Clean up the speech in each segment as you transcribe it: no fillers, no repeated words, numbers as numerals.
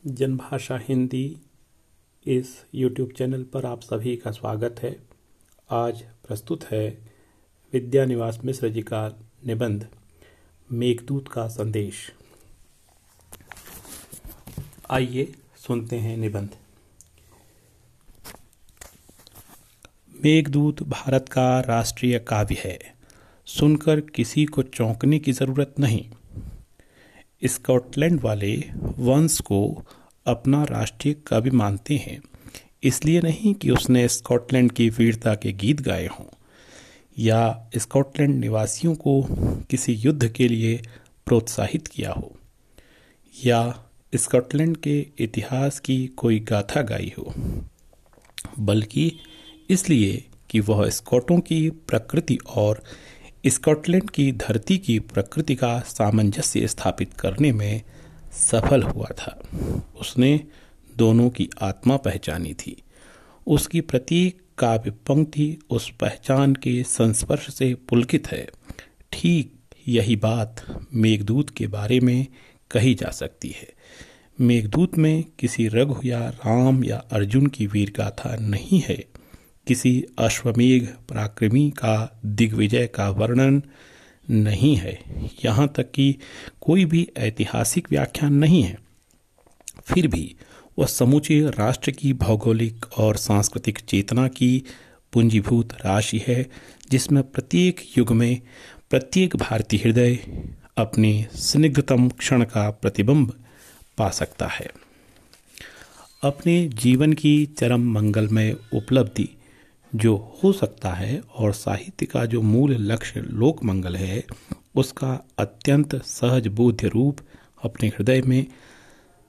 जनभाषा हिंदी इस YouTube channel पर आप सभी का स्वागत है। आज प्रस्तुत है विद्या निवास मिश्र जी का निबंध मेघदूत का संदेश। आइए सुनते हैं निबंध। मेघदूत भारत का राष्ट्रीय काव्य है। सुनकर किसी को चौंकने की जरूरत नहीं। स्कॉटलैंड वाले वंश को अपना राष्ट्रीय कवि मानते हैं, इसलिए नहीं कि उसने स्कॉटलैंड की वीरता के गीत गाए हों या स्कॉटलैंड निवासियों को किसी युद्ध के लिए प्रोत्साहित किया हो या स्कॉटलैंड के इतिहास की कोई गाथा गाई हो, बल्कि इसलिए कि वह स्कॉटों की प्रकृति और स्कॉटलैंड की धरती की प्रकृति का सामंजस्य स्थापित करने में सफल हुआ था। उसने दोनों की आत्मा पहचानी थी। उसकी प्रत्येक काव्य पंक्ति उस पहचान के संस्पर्श से पुलकित है। ठीक यही बात मेघदूत के बारे में कही जा सकती है। मेघदूत में किसी रघु या राम या अर्जुन की वीर गाथा नहीं है। किसी अश्वमेघ पराक्रमी का दिग्विजय का वर्णन नहीं है। यहाँ तक कि कोई भी ऐतिहासिक व्याख्यान नहीं है। फिर भी वह समूचे राष्ट्र की भौगोलिक और सांस्कृतिक चेतना की पूंजीभूत राशि है, जिसमें प्रत्येक युग में प्रत्येक भारतीय हृदय अपने स्निग्धतम क्षण का प्रतिबिंब पा सकता है। अपने जीवन की चरम मंगलमय उपलब्धि जो हो सकता है और साहित्य का जो मूल लक्ष्य लोक मंगल है, उसका अत्यंत सहज बोध्य रूप अपने हृदय में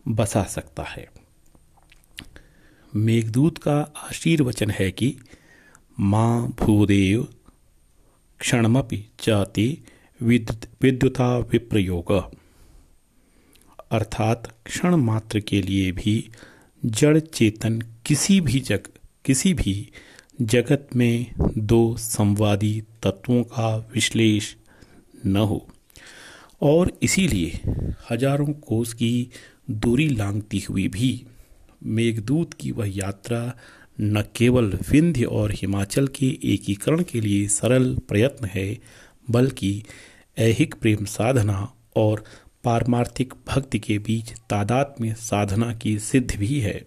बसा सकता है। मेघदूत का आशीर्वचन है कि मां भूदेव क्षणमपि चाति विद्युता विप्रयोग, अर्थात क्षण मात्र के लिए भी जड़ चेतन किसी भी जगत में दो संवादी तत्वों का विश्लेष न हो, और इसीलिए हजारों कोस की दूरी लांघती हुई भी मेघदूत की वह यात्रा न केवल विंध्य और हिमाचल के एकीकरण के लिए सरल प्रयत्न है, बल्कि ऐहिक प्रेम साधना और पारमार्थिक भक्ति के बीच तादात्म्य साधना की सिद्ध भी है।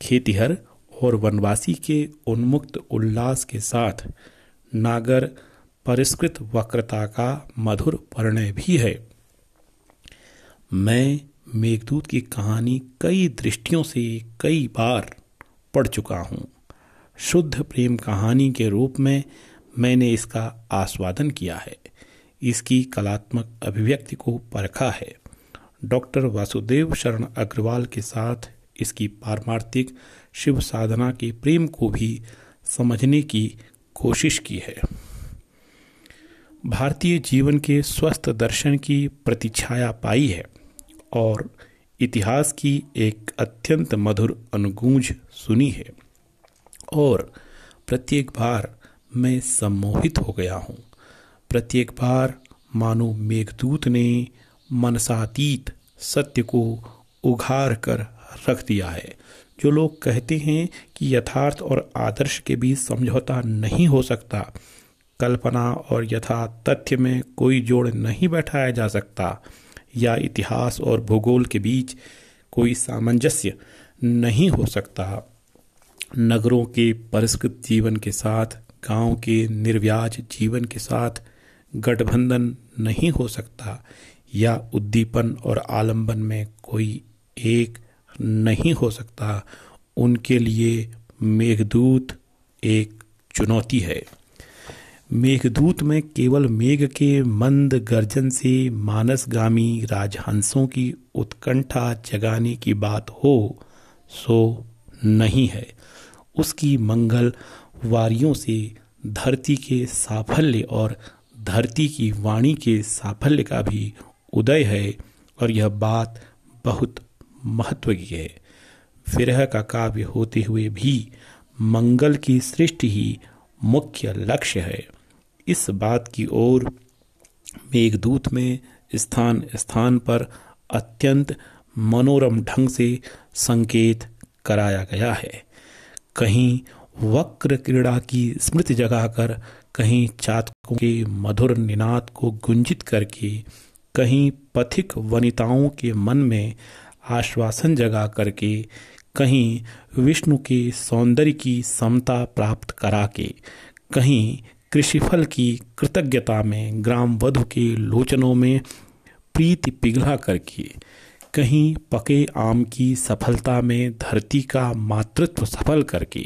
खेतिहर और वनवासी के उन्मुक्त उल्लास के साथ नागर परिष्कृत वक्रता का मधुर परिणय भी है। मैं मेघदूत की कहानी कई दृष्टियों से कई बार पढ़ चुका हूँ। शुद्ध प्रेम कहानी के रूप में मैंने इसका आस्वादन किया है, इसकी कलात्मक अभिव्यक्ति को परखा है। डॉक्टर वासुदेव शरण अग्रवाल के साथ इसकी पारमार्थिक शिव साधना के प्रेम को भी समझने की कोशिश की है। भारतीय जीवन के स्वस्थ दर्शन की प्रतिछाया पाई है और इतिहास की एक अत्यंत मधुर अनुगूंज सुनी है, और प्रत्येक बार मैं सम्मोहित हो गया हूँ। प्रत्येक बार मानो मेघदूत ने मनसातीत सत्य को उघाड़ कर रख दिया है। जो लोग कहते हैं कि यथार्थ और आदर्श के बीच समझौता नहीं हो सकता, कल्पना और यथार्थ तथ्य में कोई जोड़ नहीं बैठाया जा सकता, या इतिहास और भूगोल के बीच कोई सामंजस्य नहीं हो सकता, नगरों के परिष्कृत जीवन के साथ गांव के निर्व्याज जीवन के साथ गठबंधन नहीं हो सकता, या उद्दीपन और आलंबन में कोई एक नहीं हो सकता, उनके लिए मेघदूत एक चुनौती है। मेघदूत में केवल मेघ के मंद गर्जन से मानसगामी राजहंसों की उत्कंठा जगाने की बात हो सो नहीं है। उसकी मंगल वारियों से धरती के साफल्य और धरती की वाणी के साफल्य का भी उदय है, और यह बात बहुत महत्व की है। विरह का काव्य होते हुए भी मंगल की सृष्टि ही मुख्य लक्ष्य है। इस बात की ओर मेघदूत में स्थान स्थान पर अत्यंत मनोरम ढंग से संकेत कराया गया है। कहीं वक्र क्रीड़ा की स्मृति जगाकर, कहीं चातकों के मधुर निनाद को गुंजित करके, कहीं पथिक वनिताओं के मन में आश्वासन जगा करके, कहीं विष्णु के सौंदर्य की समता प्राप्त करा के, कहीं कृषिफल की कृतज्ञता में ग्राम वधु के लोचनों में प्रीति पिघला करके, कहीं पके आम की सफलता में धरती का मातृत्व सफल करके,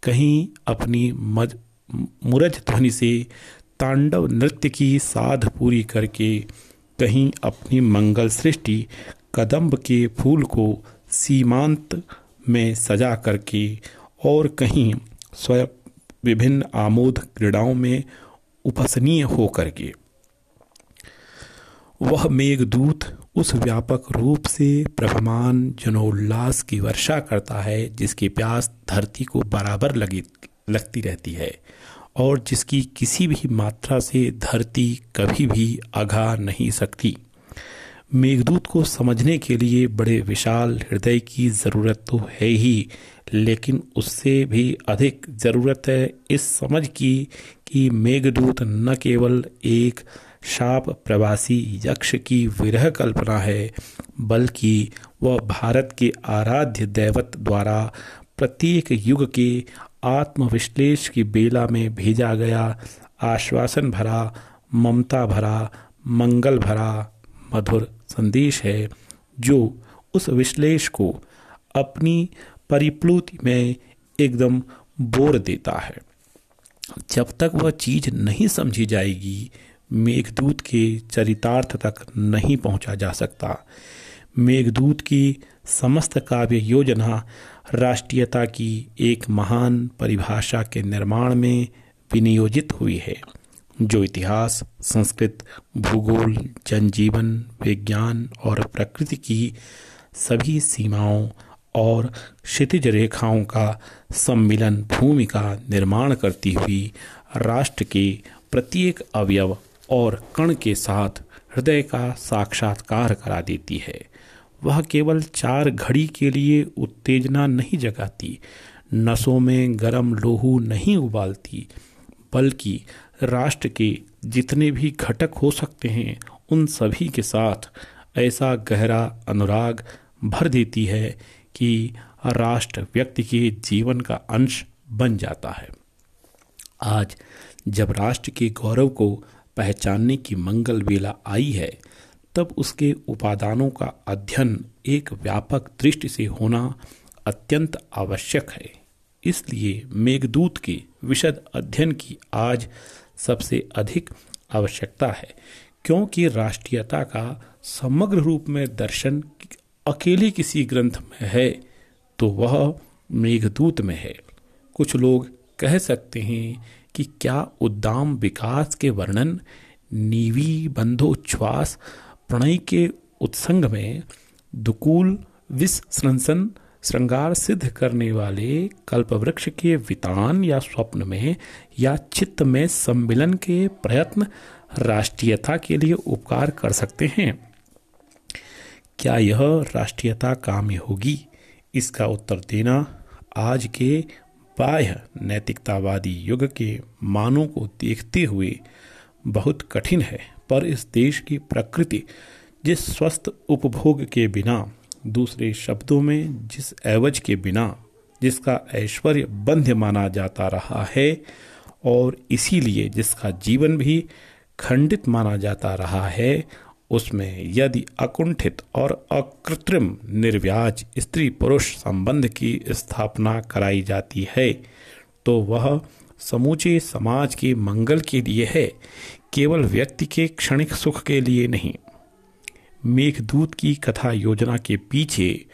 कहीं अपनी मुरज ध्वनि से तांडव नृत्य की साध पूरी करके, कहीं अपनी मंगल सृष्टि कदम्ब के फूल को सीमांत में सजा करके, और कहीं स्वयं विभिन्न आमोद क्रीड़ाओं में उपसनीय हो करके। वह मेघदूत उस व्यापक रूप से प्रभमान जनोल्लास की वर्षा करता है जिसकी प्यास धरती को बराबर लगती रहती है, और जिसकी किसी भी मात्रा से धरती कभी भी अघा नहीं सकती। मेघदूत को समझने के लिए बड़े विशाल हृदय की ज़रूरत तो है ही, लेकिन उससे भी अधिक ज़रूरत है इस समझ की कि मेघदूत न केवल एक शाप प्रवासी यक्ष की विरह कल्पना है, बल्कि वह भारत के आराध्य दैवत द्वारा प्रत्येक युग के आत्मविश्लेष की बेला में भेजा गया आश्वासन भरा, ममता भरा, मंगल भरा मधुर संदेश है, जो उस विश्लेष को अपनी परिप्लुति में एकदम बोर देता है। जब तक वह चीज नहीं समझी जाएगी, मेघदूत के चरितार्थ तक नहीं पहुंचा जा सकता। मेघदूत की समस्त काव्य योजना राष्ट्रीयता की एक महान परिभाषा के निर्माण में विनियोजित हुई है, जो इतिहास, संस्कृत, भूगोल, जनजीवन, विज्ञान और प्रकृति की सभी सीमाओं और क्षितिज रेखाओं का सम्मिलन भूमि का निर्माण करती हुई राष्ट्र के प्रत्येक अवयव और कण के साथ हृदय का साक्षात्कार करा देती है। वह केवल 4 घड़ी के लिए उत्तेजना नहीं जगाती, नसों में गरम लोहू नहीं उबालती, बल्कि राष्ट्र के जितने भी घटक हो सकते हैं उन सभी के साथ ऐसा गहरा अनुराग भर देती है कि राष्ट्र व्यक्ति के जीवन का अंश बन जाता है। आज जब राष्ट्र के गौरव को पहचानने की मंगल वेला आई है, तब उसके उपादानों का अध्ययन एक व्यापक दृष्टि से होना अत्यंत आवश्यक है। इसलिए मेघदूत के विशद अध्ययन की आज सबसे अधिक आवश्यकता है, क्योंकि राष्ट्रीयता का समग्र रूप में दर्शन अकेले किसी ग्रंथ में है तो वह मेघदूत में है। कुछ लोग कह सकते हैं कि क्या उद्दाम विकास के वर्णन, नीवी बंधोच्छ्वास, प्रणय के उत्संग में, दुकूल विसृंसन श्रृंगार सिद्ध करने वाले कल्पवृक्ष के वितान या स्वप्न में, या चित्त में सम्मिलन के प्रयत्न राष्ट्रीयता के लिए उपकार कर सकते हैं? क्या यह राष्ट्रीयता काम्य होगी? इसका उत्तर देना आज के बाह्य नैतिकतावादी युग के मानों को देखते हुए बहुत कठिन है, पर इस देश की प्रकृति जिस स्वस्थ उपभोग के बिना, दूसरे शब्दों में जिस एवज के बिना, जिसका ऐश्वर्य बंध्य माना जाता रहा है और इसीलिए जिसका जीवन भी खंडित माना जाता रहा है, उसमें यदि अकुंठित और अकृत्रिम निर्व्याज स्त्री पुरुष संबंध की स्थापना कराई जाती है तो वह समूचे समाज के मंगल के लिए है, केवल व्यक्ति के क्षणिक सुख के लिए नहीं। मेघदूत की कथा योजना के पीछे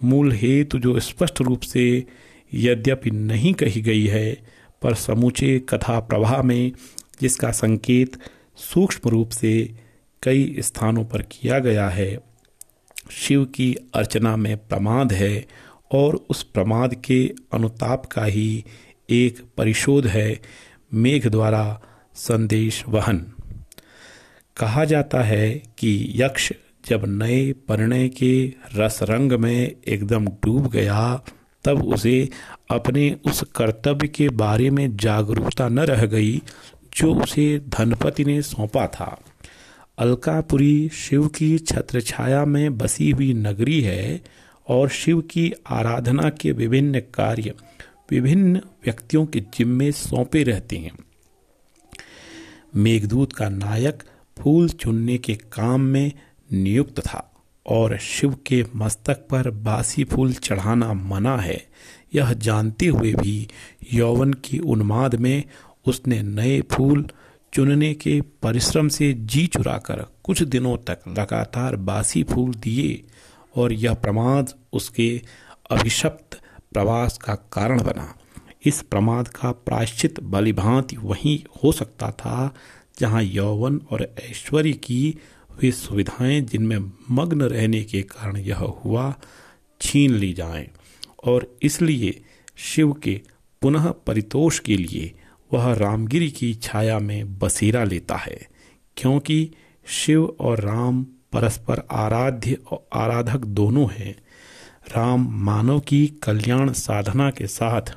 मूल हेतु जो स्पष्ट रूप से यद्यपि नहीं कही गई है, पर समूचे कथा प्रवाह में जिसका संकेत सूक्ष्म रूप से कई स्थानों पर किया गया है, शिव की अर्चना में प्रमाद है और उस प्रमाद के अनुताप का ही एक परिशोध है मेघ द्वारा संदेश वहन। कहा जाता है कि यक्ष जब नए परिणय के रस रंग में एकदम डूब गया, तब उसे अपने उस कर्तव्य के बारे में जागरूकता न रह गई जो उसे धनपति ने सौंपा था। अलकापुरी शिव की छत्रछाया में बसी हुई नगरी है और शिव की आराधना के विभिन्न कार्य विभिन्न व्यक्तियों के जिम्मे सौंपे रहते हैं। मेघदूत का नायक फूल चुनने के काम में नियुक्त था और शिव के मस्तक पर बासी फूल चढ़ाना मना है, यह जानते हुए भी यौवन की उन्माद में उसने नए फूल चुनने के परिश्रम से जी चुराकर कुछ दिनों तक लगातार बासी फूल दिए और यह प्रमाद उसके अभिशप्त प्रवास का कारण बना। इस प्रमाद का प्रायश्चित भलीभांति वहीं हो सकता था जहां यौवन और ऐश्वर्य की वे सुविधाएं जिनमें मग्न रहने के कारण यह हुआ छीन ली जाएं, और इसलिए शिव के पुनः परितोष के लिए वह रामगिरी की छाया में बसेरा लेता है, क्योंकि शिव और राम परस्पर आराध्य और आराधक दोनों हैं। राम मानव की कल्याण साधना के साथ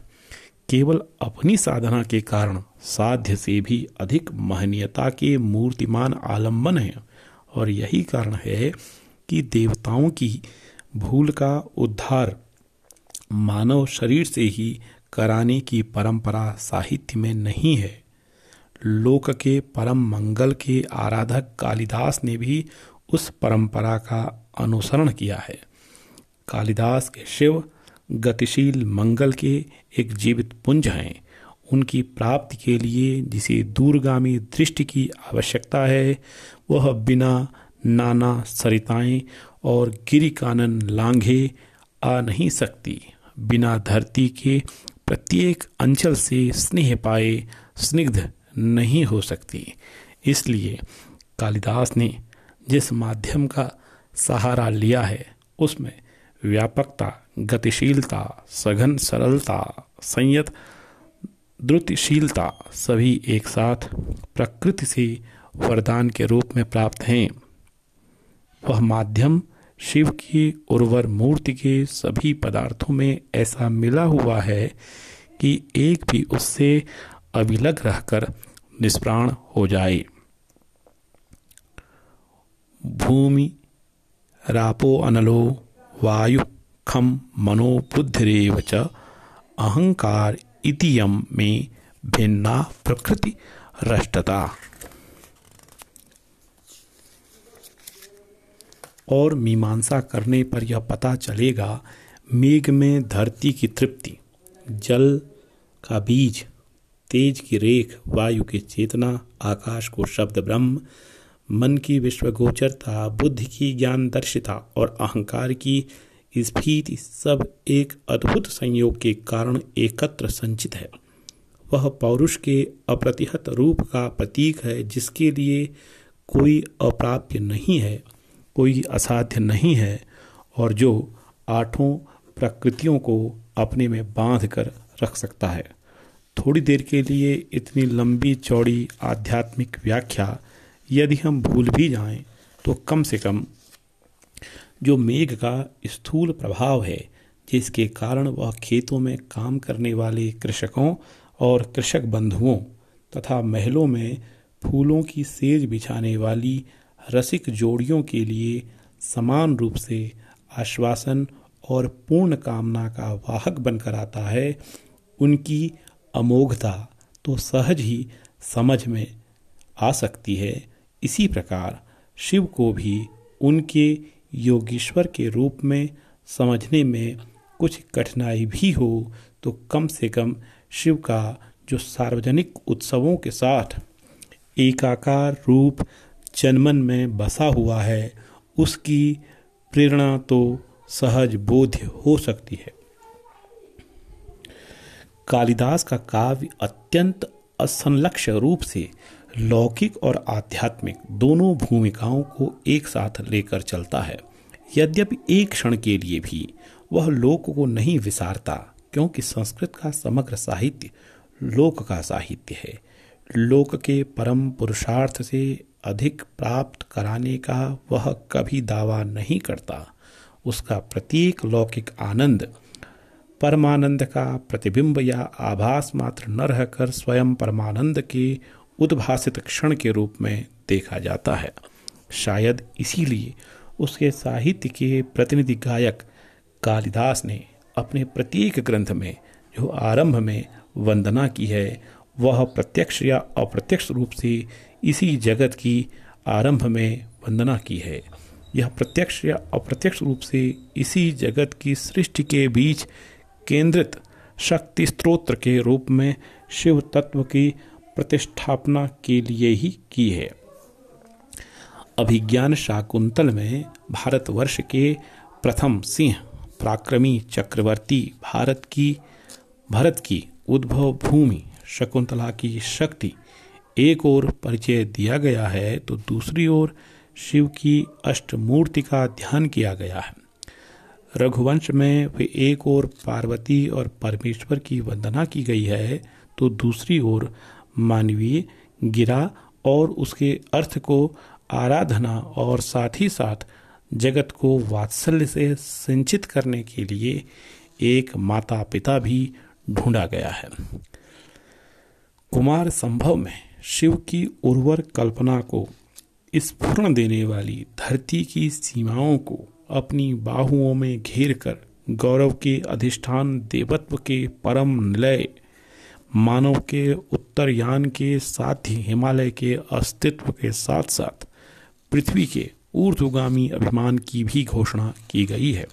केवल अपनी साधना के कारण साध्य से भी अधिक महनीयता के मूर्तिमान आलम्बन है, और यही कारण है कि देवताओं की भूल का उद्धार मानव शरीर से ही कराने की परंपरा साहित्य में नहीं है। लोक के परम मंगल के आराधक कालिदास ने भी उस परंपरा का अनुसरण किया है। कालिदास के शिव गतिशील मंगल के एक जीवित पुंज हैं। उनकी प्राप्ति के लिए जिसे दूरगामी दृष्टि की आवश्यकता है, वह बिना नाना सरिताएं और गिरि कानन लांघे आ नहीं सकती, बिना धरती के प्रत्येक अंचल से स्नेह पाए स्निग्ध नहीं हो सकती। इसलिए कालिदास ने जिस माध्यम का सहारा लिया है उसमें व्यापकता, गतिशीलता, सघन सरलता, संयत द्रुतशीलता सभी एक साथ प्रकृति से वरदान के रूप में प्राप्त हैं। वह माध्यम शिव की उर्वर मूर्ति के सभी पदार्थों में ऐसा मिला हुआ है कि एक भी उससे अभिलग रहकर निष्प्राण हो जाए। भूमि रापो अनलो वायु खम मनो बुद्धिरेव च अहंकार इतियम में भिन्ना प्रकृति रष्टता। और मीमांसा करने पर यह पता चलेगा, मेघ में धरती की तृप्ति, जल का बीज, तेज की रेख, वायु की चेतना, आकाश को शब्द ब्रह्म, मन की विश्वगोचरता, बुद्धि की ज्ञानदर्शिता और अहंकार की स्फीति सब एक अद्भुत संयोग के कारण एकत्र संचित है। वह पौरुष के अप्रतिहत रूप का प्रतीक है, जिसके लिए कोई अप्राप्य नहीं है, कोई असाध्य नहीं है, और जो आठों प्रकृतियों को अपने में बांध कर रख सकता है। थोड़ी देर के लिए इतनी लंबी चौड़ी आध्यात्मिक व्याख्या यदि हम भूल भी जाएं, तो कम से कम जो मेघ का स्थूल प्रभाव है, जिसके कारण वह खेतों में काम करने वाले कृषकों और कृषक बंधुओं तथा महलों में फूलों की सेज बिछाने वाली रसिक जोड़ियों के लिए समान रूप से आश्वासन और पूर्ण कामना का वाहक बनकर आता है, उनकी अमोघता तो सहज ही समझ में आ सकती है। इसी प्रकार शिव को भी उनके योगीश्वर के रूप में समझने में कुछ कठिनाई भी हो तो कम से कम शिव का जो सार्वजनिक उत्सवों के साथ एकाकार रूप जनमन में बसा हुआ है, उसकी प्रेरणा तो सहज बोध्य हो सकती है। कालिदास का काव्य अत्यंत असंलक्ष्य रूप से लौकिक और आध्यात्मिक दोनों भूमिकाओं को एक साथ लेकर चलता है। यद्यपि एक क्षण के लिए भी वह लोक को नहीं विसारता, क्योंकि संस्कृत का समग्र साहित्य लोक का साहित्य है। लोक के परम पुरुषार्थ से अधिक प्राप्त कराने का वह कभी दावा नहीं करता। उसका प्रत्येक लौकिक आनंद परमानंद का प्रतिबिंब या आभास मात्र न रहकर स्वयं परमानंद के उद्भासित क्षण के रूप में देखा जाता है। शायद इसीलिए उसके साहित्य के प्रतिनिधि गायक कालिदास ने अपने प्रत्येक ग्रंथ में जो आरंभ में वंदना की है वह प्रत्यक्ष या अप्रत्यक्ष रूप से इसी जगत की आरंभ में वंदना की है। यह प्रत्यक्ष या अप्रत्यक्ष रूप से इसी जगत की सृष्टि के बीच केंद्रित शक्ति स्त्रोत्र के रूप में शिव तत्व की प्रतिष्ठापना के लिए ही की है। अभिज्ञान शाकुंतल में भारतवर्ष के प्रथम सिंह पराक्रमी चक्रवर्ती भरत की उद्भव भूमि शकुंतला की शक्ति एक ओर परिचय दिया गया है तो दूसरी ओर शिव की अष्टमूर्ति का ध्यान किया गया है। रघुवंश में वे एक ओर पार्वती और परमेश्वर की वंदना की गई है तो दूसरी ओर मानवीय गिरा और उसके अर्थ को आराधना और साथ ही साथ जगत को वात्सल्य से सिंचित करने के लिए एक माता पिता भी ढूंढा गया है। कुमार संभव में शिव की उर्वर कल्पना को स्फुरण देने वाली धरती की सीमाओं को अपनी बाहुओं में घेर कर गौरव के अधिष्ठान देवत्व के परम निलय मानव के उत्तरयान के साथ ही हिमालय के अस्तित्व के साथ साथ पृथ्वी के ऊर्ध्वगामी अभिमान की भी घोषणा की गई है।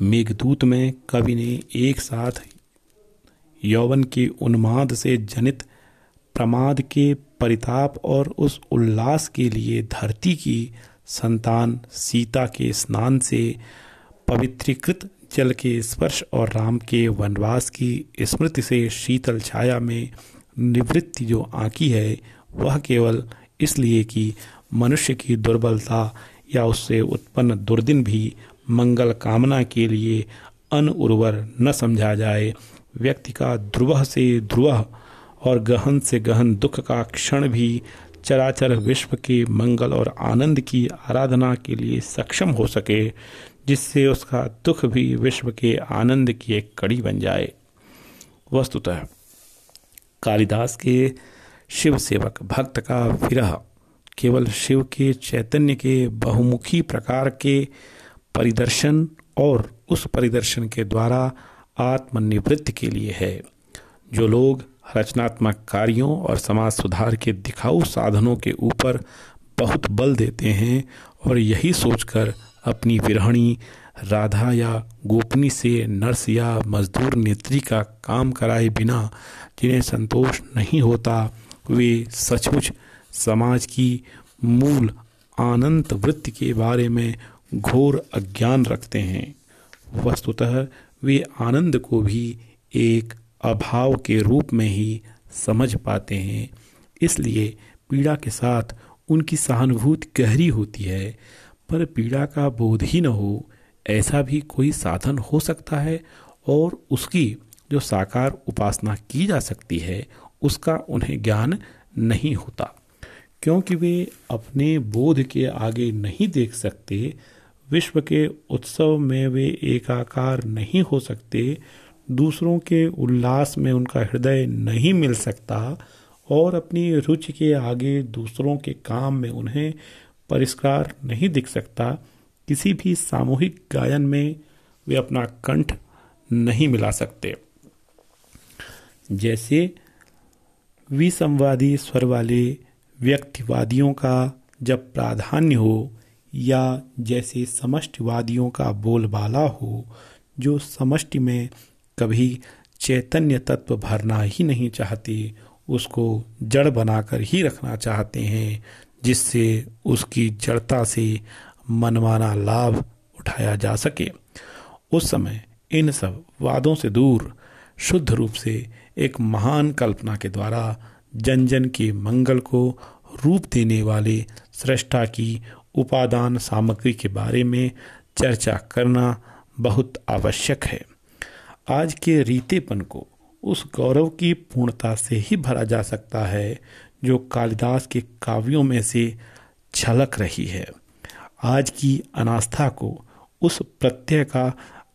मेघदूत में कवि ने एक साथ यौवन के उन्माद से जनित प्रमाद के परिताप और उस उल्लास के लिए धरती की संतान सीता के स्नान से पवित्रीकृत जल के स्पर्श और राम के वनवास की स्मृति से शीतल छाया में निवृत्ति जो आंकी है वह केवल इसलिए कि मनुष्य की दुर्बलता या उससे उत्पन्न दुर्दिन भी मंगल कामना के लिए अनउर्वर न समझा जाए। व्यक्ति का ध्रुव से ध्रुव और गहन से गहन दुख का क्षण भी चराचर विश्व के मंगल और आनंद की आराधना के लिए सक्षम हो सके, जिससे उसका दुख भी विश्व के आनंद की एक कड़ी बन जाए। वस्तुतः कालिदास के शिव सेवक भक्त का विरह केवल शिव के चैतन्य के बहुमुखी प्रकार के परिदर्शन और उस परिदर्शन के द्वारा आत्मनिवृत्ति के लिए है। जो लोग रचनात्मक कार्यों और समाज सुधार के दिखाऊ साधनों के ऊपर बहुत बल देते हैं और यही सोचकर अपनी विरहणी राधा या गोपनी से नर्स या मजदूर नेत्री का काम कराए बिना जिन्हें संतोष नहीं होता, वे सचमुच समाज की मूल आनंद वृत्ति के बारे में घोर अज्ञान रखते हैं। वस्तुतः वे आनंद को भी एक अभाव के रूप में ही समझ पाते हैं। इसलिए पीड़ा के साथ उनकी सहानुभूति गहरी होती है, पर पीड़ा का बोध ही न हो ऐसा भी कोई साधन हो सकता है और उसकी जो साकार उपासना की जा सकती है उसका उन्हें ज्ञान नहीं होता, क्योंकि वे अपने बोध के आगे नहीं देख सकते। विश्व के उत्सव में वे एकाकार नहीं हो सकते, दूसरों के उल्लास में उनका हृदय नहीं मिल सकता और अपनी रुचि के आगे दूसरों के काम में उन्हें परिष्कार नहीं दिख सकता। किसी भी सामूहिक गायन में वे अपना कंठ नहीं मिला सकते। जैसे विसंवादी स्वर वाले व्यक्तिवादियों का जब प्राधान्य हो या जैसे समष्टिवादियों का बोलबाला हो, जो समष्टि में कभी चैतन्य तत्व भरना ही नहीं चाहते, उसको जड़ बनाकर ही रखना चाहते हैं, जिससे उसकी जड़ता से मनमाना लाभ उठाया जा सके। उस समय इन सब वादों से दूर शुद्ध रूप से एक महान कल्पना के द्वारा जन जन के मंगल को रूप देने वाले सृष्टा की उपादान सामग्री के बारे में चर्चा करना बहुत आवश्यक है। आज के रीतेपन को उस गौरव की पूर्णता से ही भरा जा सकता है जो कालिदास के काव्यों में से झलक रही है। आज की अनास्था को उस प्रत्यय का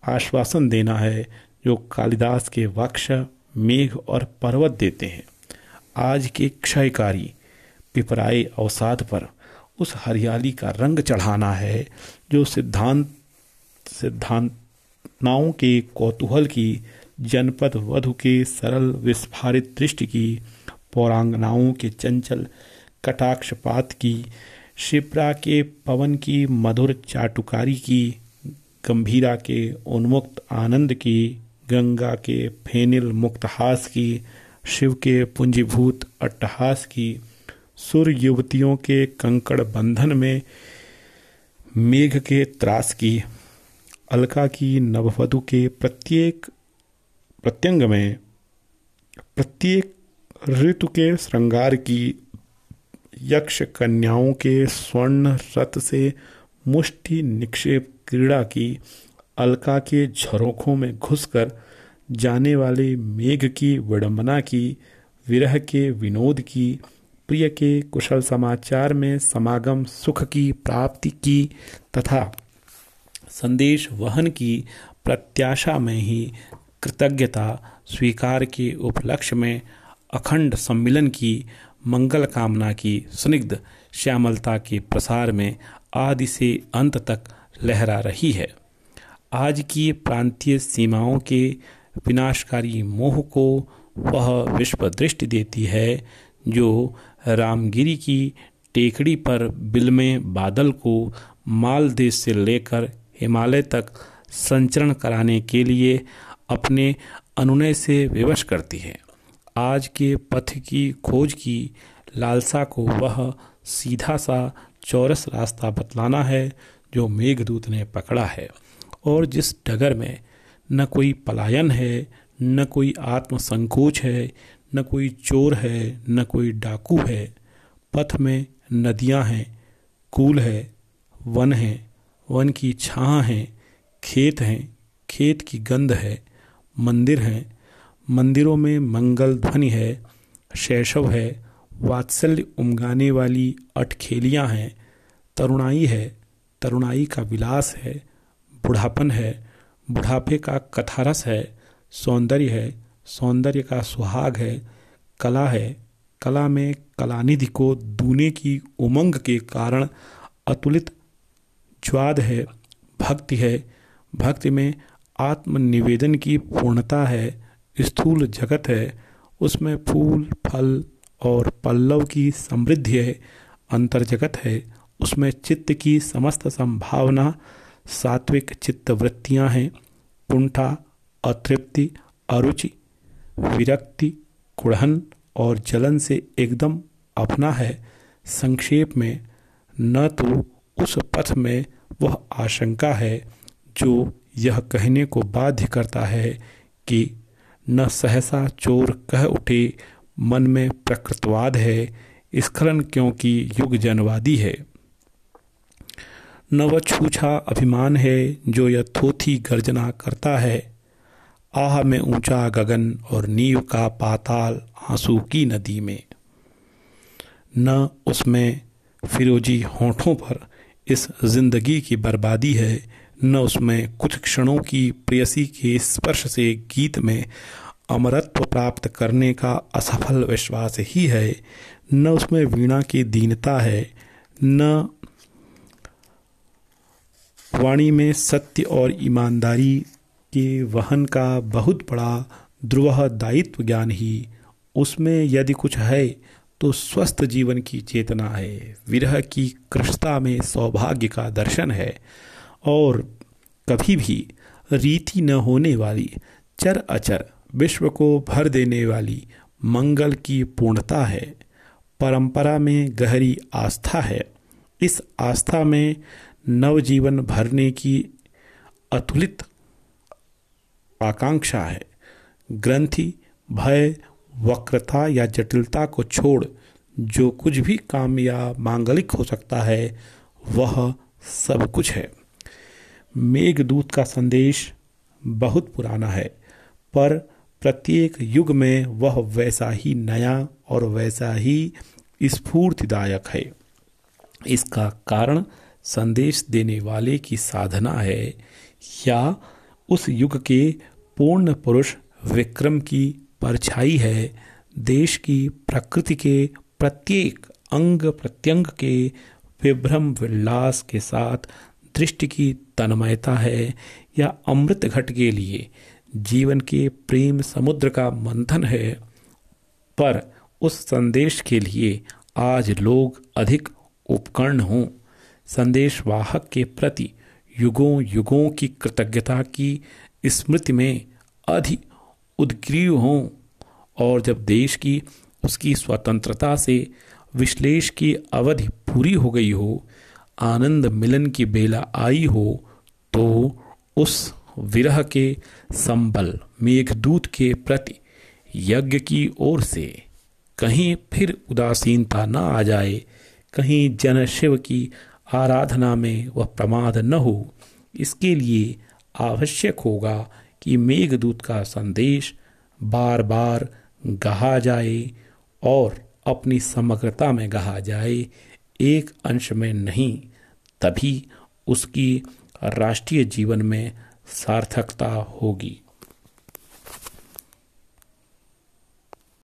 आश्वासन देना है जो कालिदास के वक्ष, मेघ और पर्वत देते हैं। आज के क्षयकारी पिपराए अवसाद पर उस हरियाली का रंग चढ़ाना है जो सिद्धांतनाओं के कौतूहल की, जनपद वधु के सरल विस्फारित दृष्टि की, पौरांगनाओं के चंचल कटाक्षपात की, शिप्रा के पवन की मधुर चाटुकारी की, गंभीरा के उन्मुक्त आनंद की, गंगा के फेनिल मुक्तहास की, शिव के पुंजीभूत अट्टहास की, सुर युवतियों के कंकड़ बंधन में मेघ के त्रास की, अलका की नववधु के प्रत्येक प्रत्यंग में प्रत्येक ऋतु के श्रृंगार की, यक्ष कन्याओं के स्वर्ण रथ से मुष्टि निक्षेप क्रीड़ा की, अलका के झरोखों में घुसकर जाने वाले मेघ की विडंबना की, विरह के विनोद की, प्रिय के कुशल समाचार में समागम सुख की प्राप्ति की तथा संदेश वहन की प्रत्याशा में ही कृतज्ञता स्वीकार के उपलक्ष्य में अखंड सम्मिलन की, मंगल कामना की स्निग्ध श्यामलता के प्रसार में आदि से अंत तक लहरा रही है। आज की प्रांतीय सीमाओं के विनाशकारी मोह को वह विश्व दृष्टि देती है जो रामगिरी की टेकड़ी पर बिलमे बादल को मालदेश से लेकर हिमालय तक संचरण कराने के लिए अपने अनुनय से विवश करती है। आज के पथ की खोज की लालसा को वह सीधा सा चौरस रास्ता बतलाना है जो मेघदूत ने पकड़ा है, और जिस डगर में न कोई पलायन है, न कोई आत्मसंकोच है, न कोई चोर है, न कोई डाकू है। पथ में नदियां हैं, कूल है, वन है, वन की छाह है, खेत हैं, खेत की गंध है, मंदिर हैं, मंदिरों में मंगल ध्वनि है, शैशव है, वात्सल्य उमगाने वाली अटखेलियां हैं, तरुणाई है, तरुणाई का विलास है, बुढ़ापन है, बुढ़ापे का कथारस है, सौंदर्य है, सौंदर्य का सुहाग है, कला है, कला में कलानिधि को दूने की उमंग के कारण अतुलित ज्वाद है, भक्ति है, भक्ति में आत्मनिवेदन की पूर्णता है, स्थूल जगत है, उसमें फूल फल और पल्लव की समृद्धि है, अंतर जगत है, उसमें चित्त की समस्त संभावना, सात्विक चित्तवृत्तियां हैं, कुंठा, अतृप्ति, अरुचि, विरक्ति, कुढ़न और जलन से एकदम अपना है। संक्षेप में न तो उस पथ में वह आशंका है जो यह कहने को बाध्य करता है कि न सहसा चोर कह उठे मन में प्रकृतवाद है, स्खलन क्योंकि युग जनवादी है। न वह छूछा अभिमान है जो यथोथी गर्जना करता है, आह में ऊंचा गगन और नींव का पाताल आंसू की नदी में। न उसमें फिरोजी होठों पर इस जिंदगी की बर्बादी है, न उसमें कुछ क्षणों की प्रेयसी के स्पर्श से गीत में अमरत्व प्राप्त करने का असफल विश्वास ही है, न उसमें वीणा की दीनता है, न वाणी में सत्य और ईमानदारी के वहन का बहुत बड़ा ध्रुव दायित्व ज्ञान ही। उसमें यदि कुछ है तो स्वस्थ जीवन की चेतना है, विरह की कृशता में सौभाग्य का दर्शन है, और कभी भी रीति न होने वाली चर अचर विश्व को भर देने वाली मंगल की पूर्णता है। परंपरा में गहरी आस्था है, इस आस्था में नवजीवन भरने की अतुलित आकांक्षा है। ग्रंथि, भय, वक्रता या जटिलता को छोड़ जो कुछ भी काम या मांगलिक हो सकता है वह सब कुछ है। मेघदूत का संदेश बहुत पुराना है, पर प्रत्येक युग में वह वैसा ही नया और वैसा ही स्फूर्तिदायक है। इसका कारण संदेश देने वाले की साधना है या उस युग के पूर्ण पुरुष विक्रम की परछाई है। देश की प्रकृति के प्रत्येक अंग प्रत्यंग के विभ्रम विलास के साथ दृष्टि की तन्मयता है या अमृत घट के लिए जीवन के प्रेम समुद्र का मंथन है। पर उस संदेश के लिए आज लोग अधिक उपकर्ण हों, संदेश वाहक के प्रति युगों युगों की कृतज्ञता की स्मृति में अधिक उद्ग्रीव हों, और जब देश की उसकी स्वतंत्रता से विश्लेष की अवधि पूरी हो गई हो, आनंद मिलन की बेला आई हो, तो उस विरह के संबल मेघदूत के प्रति यज्ञ की ओर से कहीं फिर उदासीनता न आ जाए, कहीं जन शिव की आराधना में वह प्रमाद न हो। इसके लिए आवश्यक होगा कि मेघदूत का संदेश बार बार गहा जाए और अपनी समग्रता में गहा जाए, एक अंश में नहीं। तभी उसकी राष्ट्रीय जीवन में सार्थकता होगी।